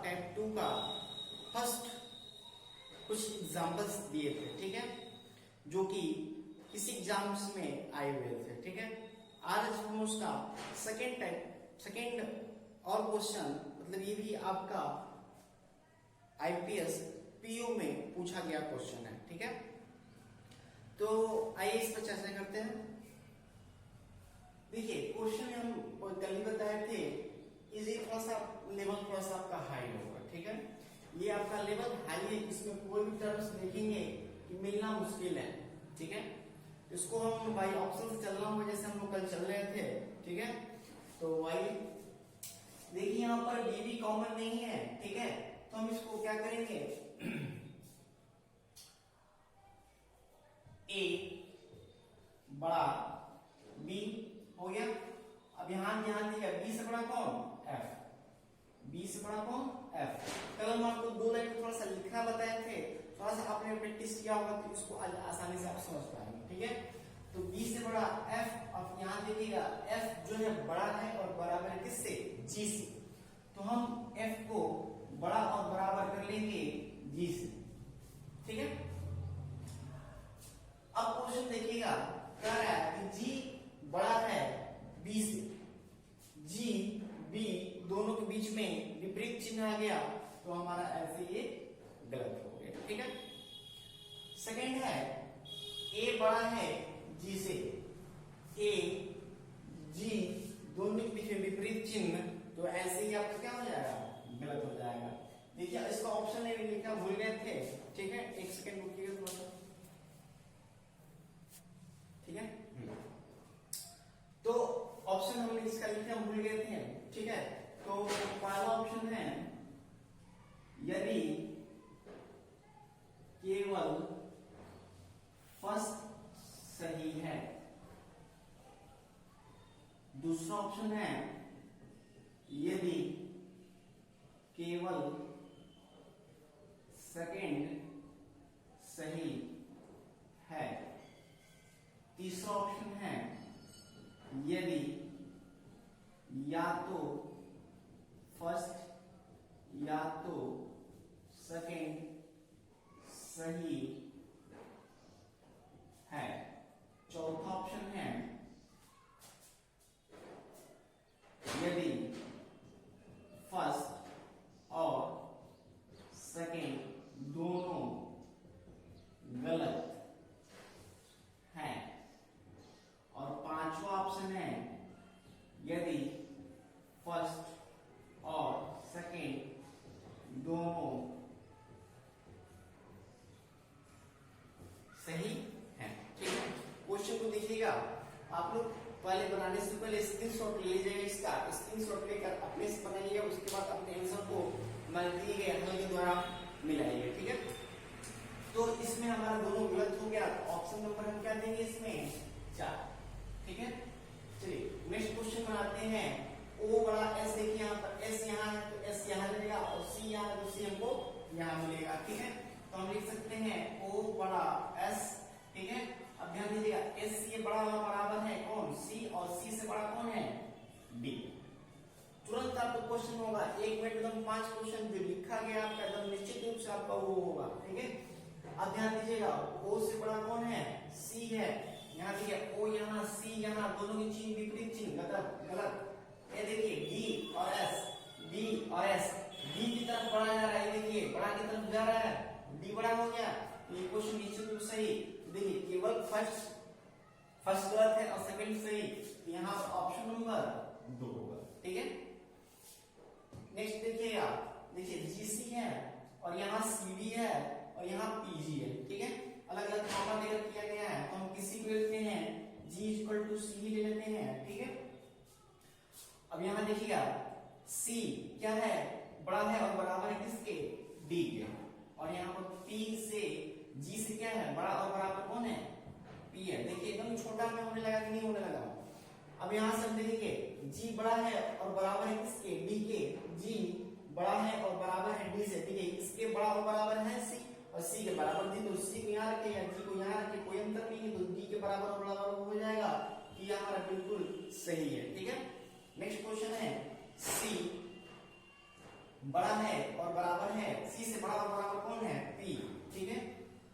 Type 2 का first कुछ examples दिए थे, ठीक है, जो कि किसी एग्जाम्स में आए हुए थे, ठीक है। आज हम उसका सेकेंड और क्वेश्चन, मतलब ये भी आपका आईपीएस पीओ में पूछा गया क्वेश्चन है, ठीक है। तो आइए इस पर चर्चा करते हैं। देखिए क्वेश्चन में हम कल ही बताए थे, इजी थोड़ा सा लेवल थोड़ा सा आपका हाई होगा, ठीक है। ये आपका लेवल हाई है, इसमें कोई भी टर्म्स देखेंगे कि मिलना मुश्किल है, ठीक है। इसको हम बाई ऑप्शन से चलना होगा, जैसे हम लोग कल चल रहे थे, ठीक है। तो वाई देखिए यहाँ पर बी भी कॉमन नहीं है, ठीक है, तो हम इसको क्या करेंगे, ए बड़ा बी हो गया। अब यहां ध्यान दिया, बी से बड़ा कौन, एफ, बी से बड़ा कौन, एफ। कल हम आपको दो लाइन थोड़ा सा लिखना बताए थे, थोड़ा सा आपने प्रैक्टिस किया होगा तो इसको आसानी से आप समझ पाएंगे, ठीक है। तो बी से बड़ा एफ, अब यहां देखिएगा एफ जो है बड़ा है और बराबर है किससे, जी से, तो हम एफ को बड़ा और बराबर कर लेंगे जी से, ठीक है। अब क्वेश्चन देखिएगा, कह रहा है कि जी बड़ा है बी से, जी बी दोनों के बीच में विपरीत चिन्ह आ गया, तो हमारा ऐसे ये गलत हो गया, ठीक है। सेकंड है ए बड़ा है जी से, ए जी दोनों के बीच में विपरीत चिन्ह, तो ऐसे ही आपका क्या हो जाएगा, गलत हो जाएगा। देखिए इसका ऑप्शन नहीं लिखा, भूल गए थे, ठीक है, एक सेकंड रुकिएगा थोड़ा सा, ठीक है। तो ऑप्शन हमने इसका लिखा भूल गए थे, ठीक है। तो पहला ऑप्शन है यदि केवल फर्स्ट सही है। दूसरा ऑप्शन है यदि केवल सेकंड सही है। तीसरा ऑप्शन है यदि या तो फर्स्ट या तो सेकंड सही है। चौथा ऑप्शन है यदि फर्स्ट और सेकंड दोनों गलत है। और पांचवा ऑप्शन है यदि फर्स्ट और सेकंड दोनों सही है, ठीक है। क्वेश्चन को देखिएगा, आप लोग पहले बनाने से पहले स्क्रीनशॉट ले लीजिएगा, इसका स्क्रीनशॉट लेकर अपने से बनाइएगा, उसके बाद अपने आंसर को मैं दिए गए हल के द्वारा मिलाइएगा, ठीक है। तो इसमें हमारा दोनों गलत हो गया, तो ऑप्शन नंबर हम क्या देंगे इसमें, 4, ठीक है। चलिए नेक्स्ट क्वेश्चन बनाते हैं। ओ बड़ा एस, देखिए यहाँ पर एस यहाँ है तो एस यहाँ मिलेगा, और सी यहाँ है तो सी हमको यहाँ मिलेगा, ठीक है। तो हम लिख सकते हैं ओ बड़ा एस, ठीक है। अब ध्यान दीजिएगा एस से बड़ा बराबर है कौन, सी, और सी से बड़ा कौन है, बी। तुरंत आपको क्वेश्चन होगा, एक मिनट एकदम 5 क्वेश्चन जो लिखा गया आपका एकदम निश्चित रूप से आपका वो होगा, ठीक है। अब ध्यान दीजिएगा ओ से बड़ा कौन है, सी है। यहाँ देखिए ओ यहाँ सी यहाँ, दोनों की चिन्ह विपरीत चिन्ह, गलत। ये देखिए डी और एस, डी और एस, डी की तरफ बढ़ा जा रहा है, देखिए बड़ा की तरफ जा रहा है, डी बड़ा हो गया, तो ये क्वेश्चन निश्चित रूप सही। देखिए केवल फर्स्ट गलत है और सेकंड सही, तो यहाँ ऑप्शन नंबर 2 होगा, ठीक है। नेक्स्ट देखिएगा, देखिए जीसी है और यहाँ सीडी है और यहाँ पीजी है, ठीक है। अलग अलग कॉमा देकर किया गया है, तो हम किसी को लेते हैं जी इक्वल टू सी ले लेते हैं, ठीक है। अब यहाँ देखिएगा सी क्या है, बड़ा है और बराबर है किसके, डी के, और यहाँ पर पी से जी से क्या है, बड़ा और बराबर कौन है, पी है। देखिए एकदम छोटा में होने लगा कि नहीं होने लगा। अब यहाँ से हम देखेंगे जी बड़ा है और बराबर है किसके, डी के, जी बड़ा है और बराबर है डी से, देखिए इसके बड़ा और बराबर है सी, और सी के बराबर दी, तो सी को यहाँ रखे या जी को यहाँ रखे, कोई अंतर नहीं है, तो डी के बराबर और बराबर हो जाएगा, तो ये हमारा बिल्कुल सही है, ठीक है। नेक्स्ट क्वेश्चन है सी बड़ा है और बराबर है, सी से बड़ा और बराबर कौन है, पी, ठीक है,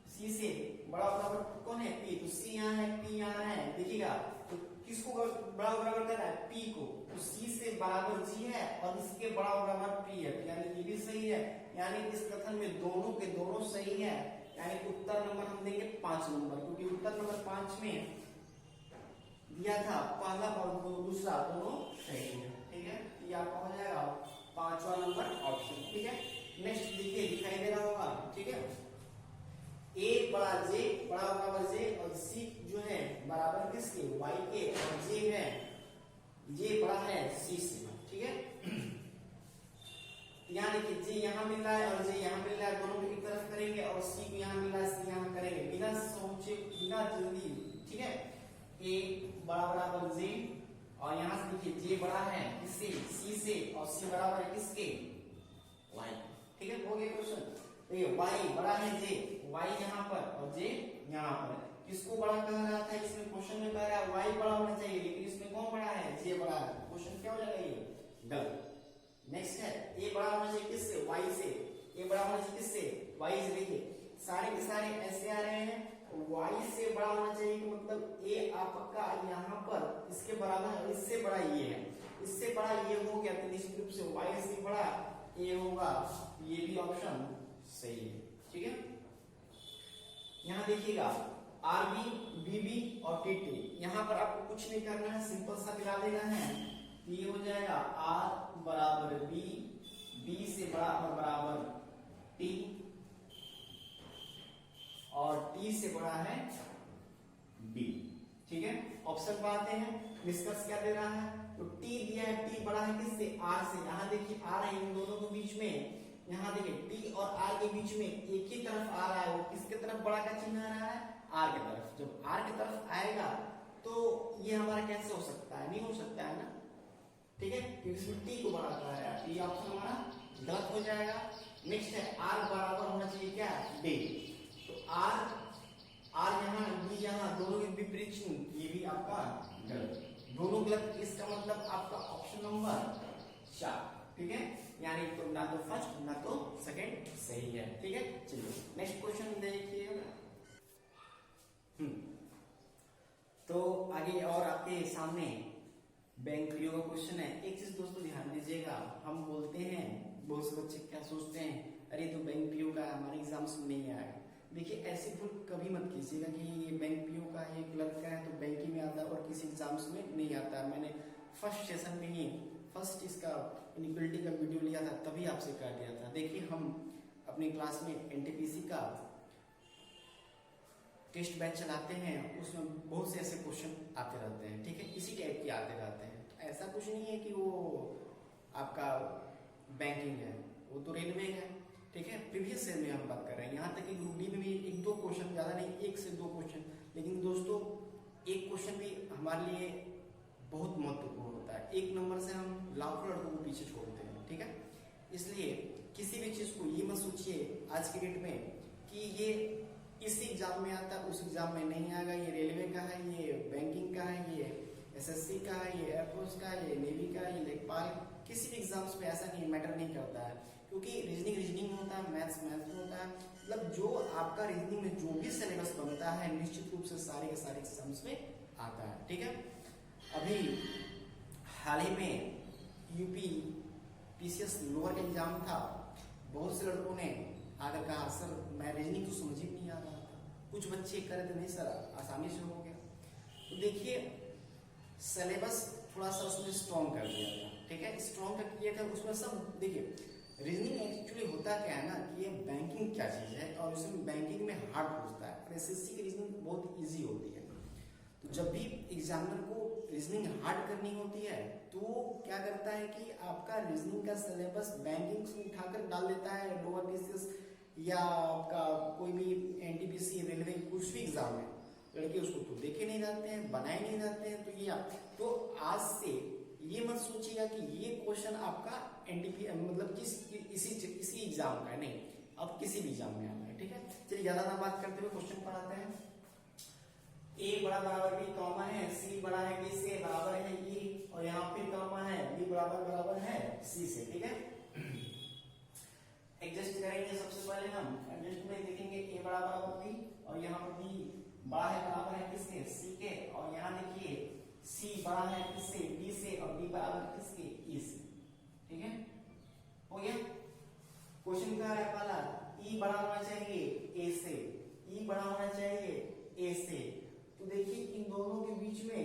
सी से बड़ा और बराबर कौन है, पी, तो सी यहाँ है, पी यहाँ है, देखिएगा तो किसको बड़ा और बराबर कर रहा है, पी को, तो सी से बराबर जी है और इसके बड़ा और बराबर पी है, यानी ये भी सही है, यानी इस कथन में दोनों के दोनों सही है, यानी उत्तर नंबर हम देंगे 5 नंबर, क्योंकि उत्तर नंबर 5 में दिया था पहला और दूसरा दोनों सही है, ठीक है, ये आपका हो जाएगा 5वां नंबर ऑप्शन, ठीक है। नेक्स्ट देखिए दिखाई दे रहा होगा, ठीक है, ए बड़ा जे बड़ा बराबर जे और सी जो है बराबर किसके, वाई के, और जे है, जे बड़ा है सी से, ठीक है। यहाँ देखिए जे यहाँ मिल रहा है और जे यहाँ मिल रहा है, दोनों को एक तरफ करेंगे और सी को यहाँ मिल रहा है, सी यहाँ करेंगे, बिना सोचे बिना जल्दी, ठीक है। ए बड़ा बराबर जे और यहाँ से देखिए जे बड़ा है किससे, सी से, और सी बराबर है किसके, वाई, ठीक है, हो गया क्वेश्चन। देखिए वाई बड़ा है जे, वाई यहाँ पर और जे यहाँ पर, किसको बड़ा कह रहा था, इसमें क्वेश्चन में कह रहा है वाई बड़ा होना चाहिए, लेकिन इसमें कौन बड़ा है, जे बड़ा है, क्वेश्चन क्या हो जाएगा ये गलत। नेक्स्ट है ए बड़ा होना चाहिए किससे, वाई से, ए बड़ा होना चाहिए किससे, वाई से, देखिए सारे के सारे ऐसे आ रहे हैं, वाई से बड़ा होना चाहिए, कि मतलब ए आपका यहाँ पर इसके बराबर है, इससे बड़ा ये है, इससे बड़ा ये हो गया, तो निश्चित रूप से वाई से बड़ा ए होगा, ये भी ऑप्शन सही है, ठीक है। यहाँ देखिएगा आरबी, बीबी और टीटी, यहाँ पर आपको कुछ नहीं करना है, सिंपल सा मिला देना है, ये हो जाएगा आर बराबर बी, बी से बड़ा और बराबर टी, और टी से बड़ा है बी, ठीक है। ऑप्शन पर आते हैं, निष्कर्ष क्या दे रहा है, तो टी दिया है, टी बड़ा है किससे, आर से, यहाँ देखिए आर है इन दोनों के बीच में, यहाँ देखिए टी और आर के बीच में एक ही तरफ आ रहा है, वो किसके तरफ बड़ा का चिन्ह आ रहा है, आर के तरफ, जब आर के तरफ आएगा तो ये हमारा कैसे हो सकता है, नहीं हो सकता है ना, ठीक है, क्योंकि इसमें टी को बड़ा कर रहा है, ये ऑप्शन हमारा गलत हो जाएगा। नेक्स्ट है आर बराबर होना चाहिए क्या, बी, तो आर यहाँ बी यहाँ, दोनों के विपरीत चिन्ह, ये भी आपका गलत, दोनों गलत, इसका मतलब आपका ऑप्शन नंबर 4, ठीक है, यानी तो ना तो फर्स्ट ना तो सेकंड सही है, ठीक है। चलिए नेक्स्ट क्वेश्चन देखिए। तो आगे और आपके सामने बैंक पीओ का क्वेश्चन है। एक चीज दोस्तों ध्यान दीजिएगा, हम बोलते हैं, बहुत से बच्चे क्या सोचते हैं, अरे तो बैंक पीओ का हमारे एग्जाम्स में नहीं आएगा। देखिए ऐसी भूल कभी मत कीजिएगा कि ये बैंक पीओ का है, क्लर्क का है तो बैंकिंग में आता है और किसी एग्जाम्स में नहीं आता है। मैंने फर्स्ट सेशन में ही फर्स्ट इसका इनिक्वलिटी का वीडियो लिया था, तभी आपसे कह दिया था। देखिए हम अपनी क्लास में एनटीपीसी का टेस्ट बैच चलाते हैं, उसमें बहुत से ऐसे क्वेश्चन आते रहते हैं, ठीक है, इसी टाइप के आते रहते हैं। तो ऐसा कुछ नहीं है कि वो आपका बैंकिंग है, वो तो रेलवे है, ठीक है। प्रीवियस ईयर में हम बात कर रहे हैं, यहाँ तक कि ग्रुप डी में भी 1-2 क्वेश्चन, ज्यादा नहीं 1 से 2 क्वेश्चन, लेकिन दोस्तों एक क्वेश्चन भी हमारे लिए बहुत महत्वपूर्ण होता है। 1 नंबर से हम लाखों लड़कों को पीछे छोड़ते हैं, ठीक है। इसलिए किसी भी चीज को ये मत सोचिए आज की डेट में कि ये इस एग्जाम में आता है उस एग्जाम में नहीं आएगा, ये रेलवे का है, ये बैंकिंग का है, ये एसएससी का है, ये एयरफोर्स का है, ये नेवी का है, ये लेखपाल, किसी भी एग्जाम्स में ऐसा नहीं मैटर नहीं करता है, क्योंकि रीजनिंग में होता है, मैथ्स में होता है। मतलब जो आपका रीजनिंग में जो भी सिलेबस बनता है निश्चित रूप से सारे के सारे एग्जाम्स में आता है, ठीक है। अभी हाल ही में यूपी पीसीएस लोअर का एग्जाम था, बहुत से लड़कों ने आकर कहा सर मैं रीजनिंग तो समझ ही नहीं आ रहा था, कुछ बच्चे कह रहे थे नहीं सर आसानी से हो गया। तो देखिए सिलेबस थोड़ा सा उसमें स्ट्रॉन्ग कर दिया था, ठीक है, स्ट्रॉन्ग कर दिया था उसमें सब। देखिए रीजनिंग एक्चुअली होता क्या है ना कि ये बैंकिंग क्या चीज है और उसमें बैंकिंग में हार्ड पूछता है, और एसएससी की रीजनिंग बहुत ईजी होती है। तो जब भी एग्जामिनर को रीजनिंग हार्ड करनी होती है तो क्या करता है कि आपका रीजनिंग का सिलेबस बैंकिंग से उठाकर डाल देता है लोअर पीसीएस या आपका कोई भी एनटीपीसी रेलवे कुछ भी एग्जाम में, लड़के उसको तो देखे नहीं जाते हैं, बनाए नहीं जाते हैं। तो ये तो आज से ये मत सोचिएगा कि ये क्वेश्चन आपका एनटीपी मतलब इसी एग्जाम का है, नहीं, अब किसी भी एग्जाम में आना है, ठीक है। चलिए ज्यादा ना बात करते हुए क्वेश्चन पर आते हैं। ए बड़ा बराबर बी कॉमा है, सी बड़ा है बी से, बराबर है ई, और यहाँ फिर कॉमा है, बी बराबर बराबर है सी से, ठीक है। सी बड़ा है किससे, डी से, और डी बराबर किसके, ई से। ठीक है, हो गया। क्वेश्चन क्या है पहला, ई बड़ा होना चाहिए ए से, ई बड़ा होना चाहिए ए से। तो देखिए इन दोनों के बीच में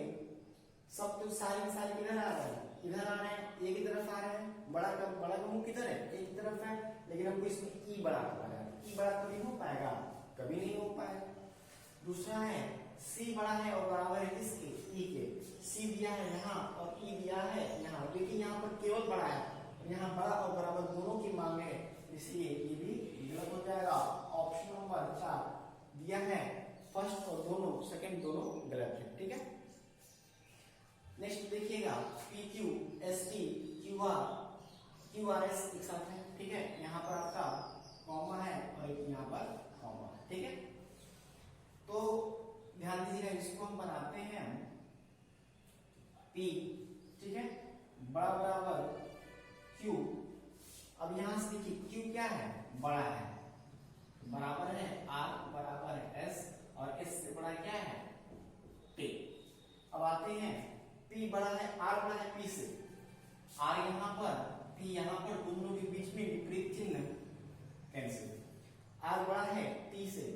सब तो सारे किधर आ रहे हैं, इधर आ रहे हैं, एक ही तरफ आ रहे हैं। बड़ा का मुंह किधर है, एक ही तरफ है, लेकिन हमको इसमें ई बड़ा करना है। ई बड़ा कभी हो पाएगा, कभी नहीं हो पाएगा। दूसरा है सी बड़ा है और बराबर है किसके, ई के। सी दिया है यहाँ और ई दिया है यहाँ, लेकिन यहाँ पर केवल बड़ा है, यहाँ बड़ा और बराबर दोनों की मांग है, इसलिए ये भी गलत हो जाएगा। ऑप्शन नंबर 4 दिया है, फर्स्ट और दोनों, सेकंड दोनों गलत है। ठीक है, नेक्स्ट देखिएगा P Q S T Q R S एक साथ है। ठीक है, यहाँ पर आपका कॉमा है और एक यहाँ पर कॉमा है। ठीक है, तो ध्यान दीजिएगा, इसको हम बनाते हैं P। ठीक है, बड़ा बराबर Q। अब यहां से देखिए Q क्या है, बड़ा है, बराबर है R बराबर है S, और S से बड़ा क्या है P। अब आते हैं P बड़ा है, R बड़ा है P से, R यहाँ पर, P यहाँ पर, दोनों के बीच में विपरीत चिन्ह कैंसिल। R बड़ा है T से,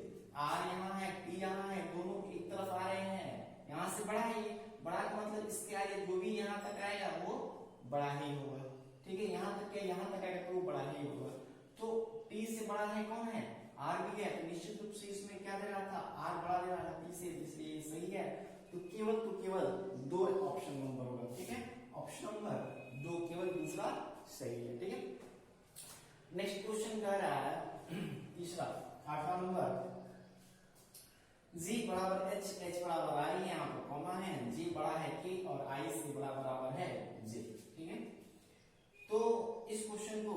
R यहाँ है, T यहाँ है, दोनों एक तरफ आ रहे हैं, यहाँ से बड़ा है, ये बड़ा का मतलब इसके आगे जो भी यहाँ तक आएगा वो बड़ा ही होगा। ठीक है, यहाँ तक क्या, यहाँ तक आएगा तो वो बड़ा ही होगा। तो T से बड़ा है कौन है, R भी है, तो निश्चित रूप से इसमें क्या दे रहा था, R बड़ा दे रहा था T से, इसलिए सही है। तो केवल दो ऑप्शन नंबर होगा। ठीक है, ऑप्शन नंबर 2 केवल दूसरा सही है। ठीक है, नेक्स्ट क्वेश्चन कह रहा है तीसरा 8वां नंबर, G बराबर H बराबर I, यहाँ पर कॉमा है, G बड़ा है K और I से बड़ा बराबर है J। ठीक है, तो इस क्वेश्चन को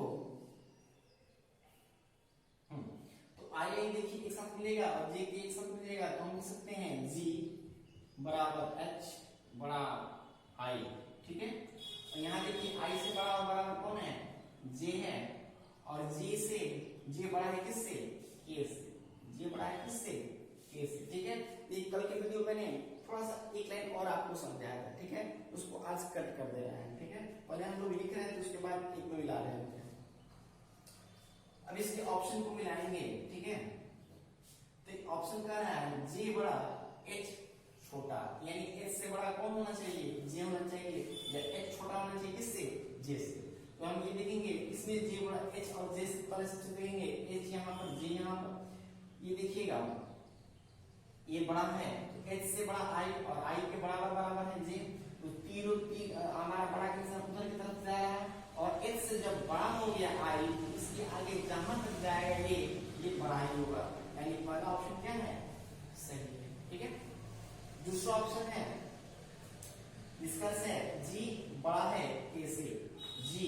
तो I देखिए एक साथ मिलेगा और J के एक साथ मिलेगा, तो हम लिख सकते हैं G बराबर H बड़ा I। ठीक है, और यहाँ देखिए I से बड़ा और बराबर कौन है, J है, और J बड़ा है किससे, K से, J बड़ा है किससे, K से। ठीक है, ये कल के वीडियो मैंने थोड़ा सा एक लाइन और आपको समझाया था। ठीक है, उसको आज कट कर दे रहे हैं। ठीक है, पहले हम लोग लिख रहे हैं तो उसके बाद एक में मिला रहे हैं। अब इसके ऑप्शन को मिलाएंगे। ठीक है, तो ऑप्शन कह रहा है J बड़ा H छोटा, यानी H से बड़ा कौन होना चाहिए, J होना चाहिए, या H छोटा होना चाहिए किससे, J से। तो हम ये देखेंगे इसमें J बड़ा H और J से पहले सबसे देखेंगे H यहाँ पर, J यहाँ पर। ये देखिएगा ये बड़ा है, तो H से बड़ा I और I के बराबर है J, तो तीनों हमारा बड़ा के साथ उधर की तरफ जा रहा है, और H से जब बड़ा हो गया I, इसके आगे जहां तक जाएगा ये बड़ा ही होगा, यानी पहला ऑप्शन क्या है, सही है। ठीक है, दूसरा ऑप्शन है डिस्कस है G बड़ा है K से, G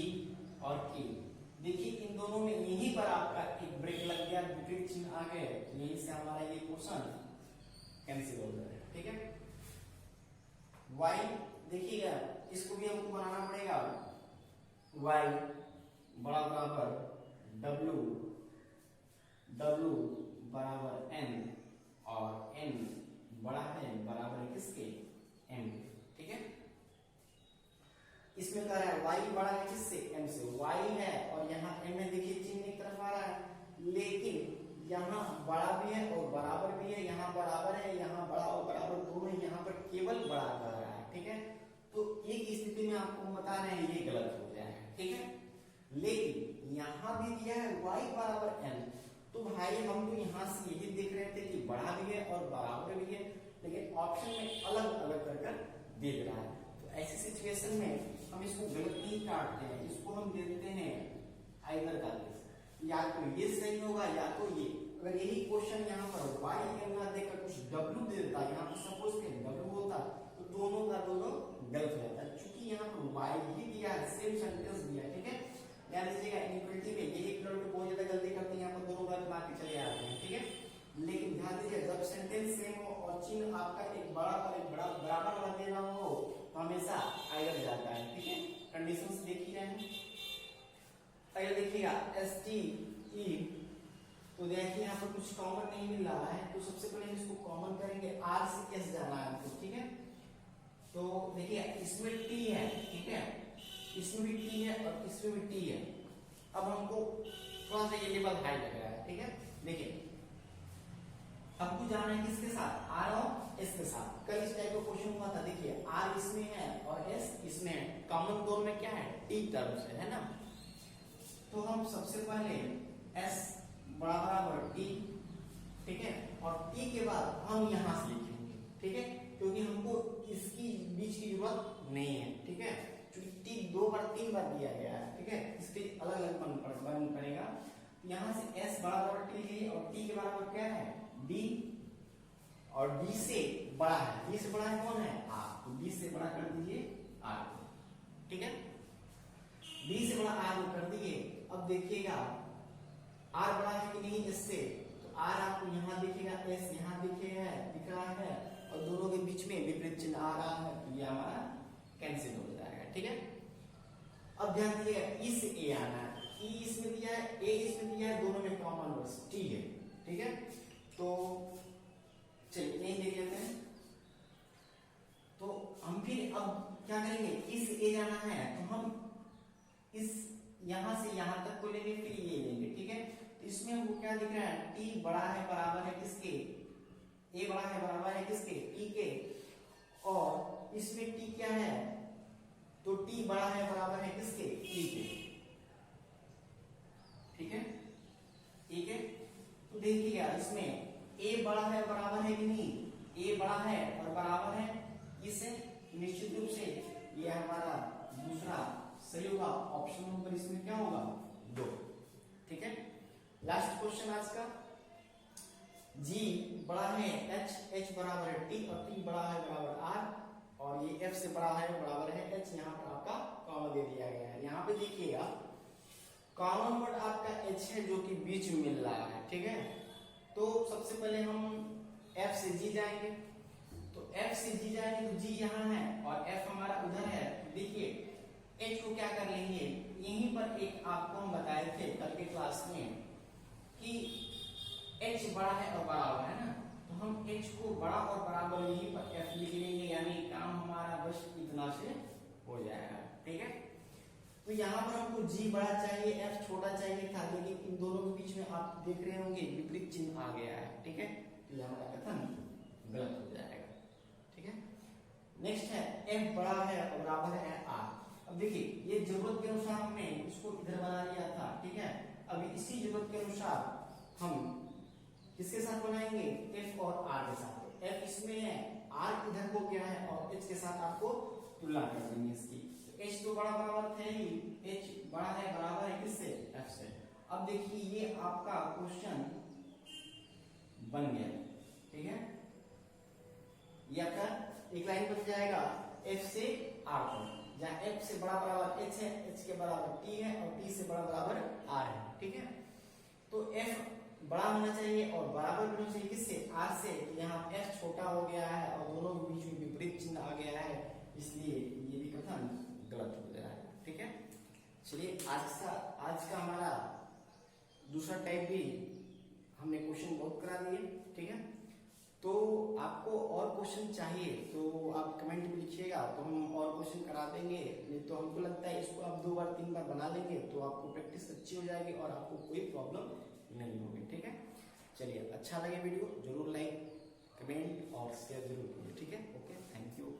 और K। देखिए इन दोनों में यहीं पर आपका एक ब्रेक लग गया, विपरीत चिन्ह आ गए, यहीं से हमारा ये क्वेश्चन कैंसिल हो जाए। ठीक है, y देखिएगा, इसको भी हमको बनाना पड़ेगा, y बड़ा बराबर w बराबर n, और n बड़ा है बराबर है किसके, m। ठीक है, इसमें कह रहा है y बड़ा है किससे, m से, y है और यहाँ m है, देखिए चिन्ह एक तरफ आ रहा है, लेकिन यहाँ बड़ा भी है और बराबर भी है, यहाँ बराबर है, यहाँ बड़ा और बराबर दोनों है, यहाँ पर केवल बड़ा कर रहा है। ठीक है, तो एक स्थिति में आपको बता रहे हैं ये गलत हो गया है। ठीक है, लेकिन यहाँ भी दिया है y बराबर n, तो भाई हम तो यहाँ से यही देख रहे थे कि बड़ा भी है और बराबर भी है, लेकिन ऑप्शन में अलग अलग कर दे रहा है। तो ऐसी सिचुएशन में हम इसको गलत नहीं काटते हैं, इसको हम दे देते हैं आइदर का, या तो ये सही होगा या तो ये। अगर यही क्वेश्चन यहाँ पर y ना देकर कुछ w दे देता, यहाँ पर सपोज के w होता, तो दोनों का दोनों गलत हो जाता है। चूंकि यहाँ पर y ही दिया है, सेम सेंटेंस दिया है। ठीक है, ध्यान दीजिएगा, इनइक्वालिटी में यही लड़के बहुत ज्यादा गलती करते हैं, यहाँ पर दोनों गलत मार के चले आते हैं। ठीक है, लेकिन ध्यान दीजिए जब सेंटेंस सेम हो और चिन्ह आपका एक बड़ा और एक बड़ा बराबर वाला देना हो तो हमेशा आइडर जाता है। ठीक है, कंडीशंस देखिए पहले देखिएगा एस टी ई, तो देखिए यहाँ पर कुछ कॉमन नहीं मिल रहा है, तो सबसे पहले इसको कॉमन करेंगे, आर से एस जाना है हमको। ठीक है, तो देखिए इसमें टी है, ठीक है, इसमें भी टी है और इसमें भी टी है। अब हमको थोड़ा सा ये लेवल हाई लग रहा है, ठीक है। देखिए हमको जाना है किसके साथ, आर और एस के साथ। कल इस टाइप का क्वेश्चन हुआ था, देखिए आर इसमें है और एस इसमें है, कॉमन दोनों में क्या है, टी टर्म्स है ना। तो हम सबसे पहले एस बराबर टी, ठीक है, और टी के बाद हम यहां से लिखेंगे, ठीक है, क्योंकि हमको इसकी बीच की जरूरत नहीं है, ठीक है, क्योंकि टी 2 बार 3 बार दिया गया है, ठीक है, इसके अलग अलग बन पड़ेगा। यहां से एस बराबर टी लीजिए और टी के बराबर क्या है, डी, और डी से बड़ा है, डी से बड़ा है कौन है, आर, तो डी से बड़ा कर दीजिए आर को, ठीक है, डी से बड़ा आर को कर दिए। अब देखिएगा आर बड़ा है कि नहीं इससे, तो आर आपको यहाँ दिखेगा, एस यहाँ दिखेगा, दिख रहा है, और दोनों के बीच में विपरीत चिन्ह आ रहा है, तो ये हमारा कैंसिल हो जाएगा, ठीक है। अब ध्यान दीजिएगा ई से ए आना है, ई इसमें दिया है, ए इसमें दिया है, दोनों में कॉमन वर्ड टी है, ठीक है। तो चलिए यही देख लेते हैं। तो हम फिर अब क्या करेंगे, इस ए जाना है तो हम इस यहां से यहां तक को लेंगे, फिर ये लेंगे, ठीक है। तो इसमें हमको क्या दिख रहा है, टी बड़ा है बराबर है किसके, ए बड़ा है बराबर है किसके, टी के, और इसमें टी क्या है, तो टी बड़ा है बराबर है किसके, ई के, ठीक है, ठीक है। तो देखिएगा इसमें ए बड़ा है बराबर है कि नहीं, ए बड़ा है और बराबर है, इससे निश्चित रूप से ये हमारा दूसरा सही होगा, ऑप्शन नंबर इसमें क्या होगा, 2, ठीक है। लास्ट क्वेश्चन आज का, जी बड़ा है एच, एच बराबर है टी, और टी बड़ा है बराबर आर, और ये एफ से बड़ा है बराबर है एच, यहाँ पर आपका कॉमन दे दिया गया है। यहाँ पे देखिएगा कॉमन वर्ड आपका एच है जो कि बीच में मिल रहा है, ठीक है। तो सबसे पहले हम एफ से जी जाएंगे, तो एफ से जी जाएंगे तो जी यहाँ है और एफ हमारा उधर है। देखिए एच को क्या कर लेंगे, यहीं पर एक आपको हम बताए थे कल के क्लास में कि एच बड़ा है और बराबर है ना, तो हम एच को बड़ा और बराबर यहीं पर एफ लिख लेंगे, यानी काम हमारा बस इतना से हो जाएगा, ठीक है। तो यहाँ पर हमको जी बड़ा चाहिए, एफ छोटा चाहिए था, लेकिन इन दोनों के बीच में आप देख रहे होंगे विपरीत चिन्ह आ गया है, ठीक है, तो ये हमारा कथन गलत हो जाएगा, ठीक है। नेक्स्ट है एफ बड़ा है और बराबर है आर। अब देखिए ये जरूरत के अनुसार हमने इसको इधर बना लिया था, ठीक है। अभी इसी जरूरत के अनुसार हम किसके साथ बनाएंगे, एफ और आर के साथ। एफ इसमें है, आर इधर हो गया है, और एच के साथ आपको तुलना कर देंगे इसकी। एच तो बड़ा बराबर थे ही, एच बड़ा है बराबर है किससे, एफ से। अब देखिए ये आपका क्वेश्चन बन गया, ठीक है, ये आपका एक लाइन बन जाएगा एफ से आर पर, जहां एफ से बड़ा बराबर एच है, एच के बराबर टी है, और टी से बड़ा बराबर आर है, ठीक है। तो एफ बड़ा होना चाहिए और बराबर होना चाहिए किससे, आर से। यहाँ एफ छोटा हो गया है और दोनों के बीच में विपरीत चिन्ह आ गया है, इसलिए ये भी कथन गलत हो जाएगा, ठीक है। चलिए आज का हमारा दूसरा टाइप भी हमने क्वेश्चन बहुत करा दिए, ठीक है। तो आपको और क्वेश्चन चाहिए तो आप कमेंट में लिखिएगा, तो हम और क्वेश्चन करा देंगे। नहीं तो हमको लगता है इसको आप 2 बार 3 बार बना लेंगे तो आपको प्रैक्टिस अच्छी हो जाएगी और आपको कोई प्रॉब्लम नहीं होगी, ठीक है। चलिए अच्छा लगे वीडियो जरूर लाइक कमेंट और शेयर जरूर कीजिए, ठीक है। Okay, thank you.